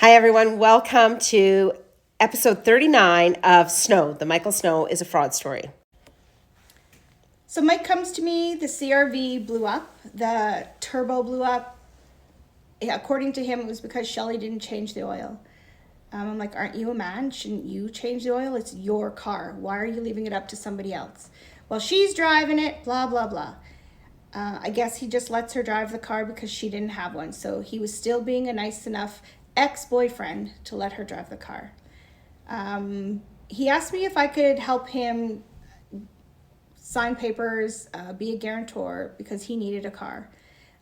Hi, everyone. Welcome to episode 39 of SNOWED. The Michael Snow is a fraud story. So Mike comes to me, the CRV blew up, the turbo blew up. According to him, it was because Shelly didn't change the oil. I'm like, aren't you a man? Shouldn't you change the oil? It's your car. Why are you leaving it up to somebody else? Well, she's driving it, blah, blah, blah. I guess he just lets her drive the car because she didn't have one. So he was still being a nice enough ex-boyfriend to let her drive the car. He asked me if I could help him sign papers, be a guarantor because he needed a car.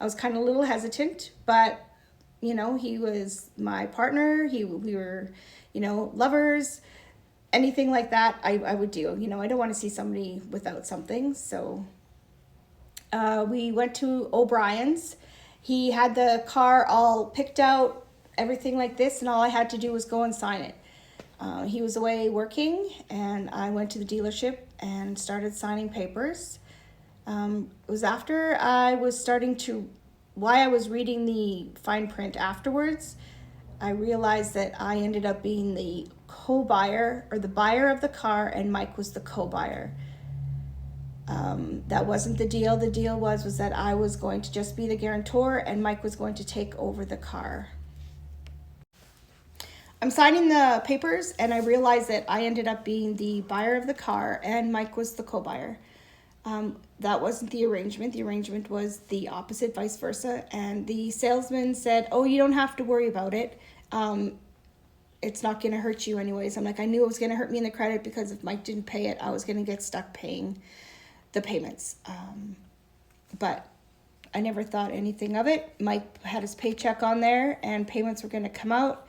I was kind of a little hesitant, but you know, he was my partner. We were, lovers. Anything like that, I would do. I don't want to see somebody without something. So we went to O'Brien's. He had the car all picked out, everything like this, and all I had to do was go and sign it. He was away working, and I went to the dealership and started signing papers. It was after I was while I was reading the fine print afterwards, I realized that I ended up being the co-buyer or the buyer of the car, and Mike was the co-buyer. That wasn't the deal. The deal was that I was going to just be the guarantor and Mike was going to take over the car. I'm signing the papers and I realized that I ended up being the buyer of the car and Mike was the co-buyer. That wasn't the arrangement. The arrangement was the opposite, vice versa. And the salesman said, oh, you don't have to worry about it. It's not going to hurt you anyways. I'm like, I knew it was going to hurt me in the credit because if Mike didn't pay it, I was going to get stuck paying the payments. But I never thought anything of it. Mike had his paycheck on there and payments were going to come out.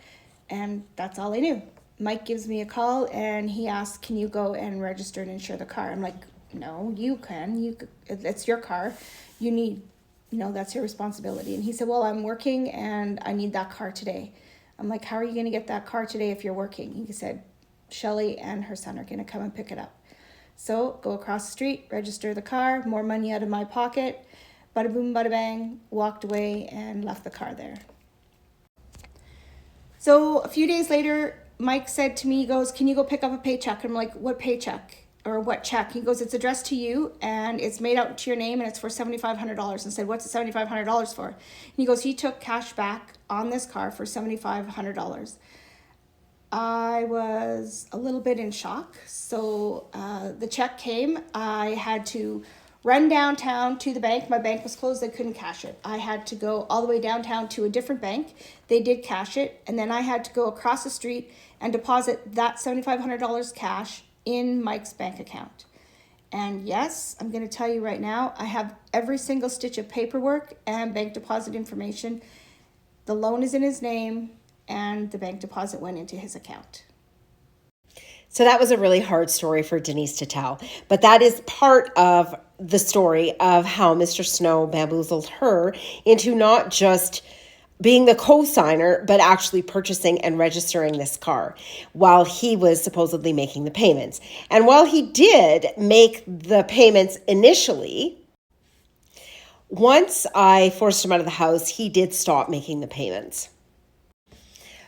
And that's all I knew. Mike gives me a call and he asks, can you go and register and insure the car? I'm like, no, you can. It's your car. That's your responsibility. And he said, well, I'm working and I need that car today. I'm like, how are you going to get that car today if you're working? He said, Shelly and her son are going to come and pick it up. So go across the street, register the car, more money out of my pocket. Bada boom, bada bang, walked away and left the car there. So a few days later, Mike said to me, he goes, can you go pick up a paycheck? I'm like, what paycheck? Or what check? He goes, it's addressed to you and it's made out to your name and it's for $7,500. And said, what's the $7,500 for? And he goes, he took cash back on this car for $7,500. I was a little bit in shock. So the check came. I had to run downtown to the bank. My bank was closed. They couldn't cash it. I had to go all the way downtown to a different bank. They did cash it. And then I had to go across the street and deposit that $7,500 cash in Mike's bank account. And yes, I'm going to tell you right now, I have every single stitch of paperwork and bank deposit information. The loan is in his name and the bank deposit went into his account. So that was a really hard story for Denise to tell. But that is part of the story of how Mr. Snow bamboozled her into not just being the co-signer, but actually purchasing and registering this car while he was supposedly making the payments. And while he did make the payments initially, once I forced him out of the house, he did stop making the payments.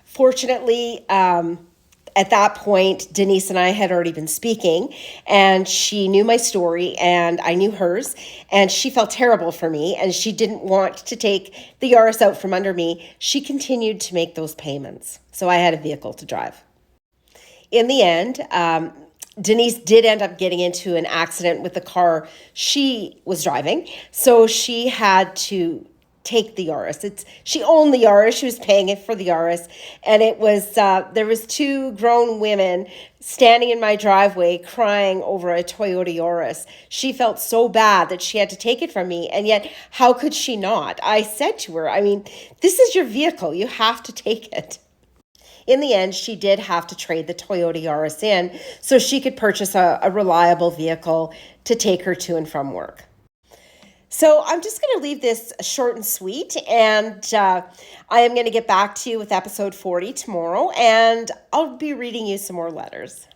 Fortunately, at that point, Denise and I had already been speaking and she knew my story and I knew hers and she felt terrible for me and she didn't want to take the Yaris out from under me. She continued to make those payments. So I had a vehicle to drive. In the end, Denise did end up getting into an accident with the car she was driving. So she had to take the Yaris. She owned the Yaris. She was paying it for the Yaris. And it was, there was two grown women standing in my driveway crying over a Toyota Yaris. She felt so bad that she had to take it from me. And yet, how could she not? I said to her, this is your vehicle. You have to take it. In the end, she did have to trade the Toyota Yaris in so she could purchase a reliable vehicle to take her to and from work. So I'm just going to leave this short and sweet, and I am going to get back to you with episode 40 tomorrow, and I'll be reading you some more letters.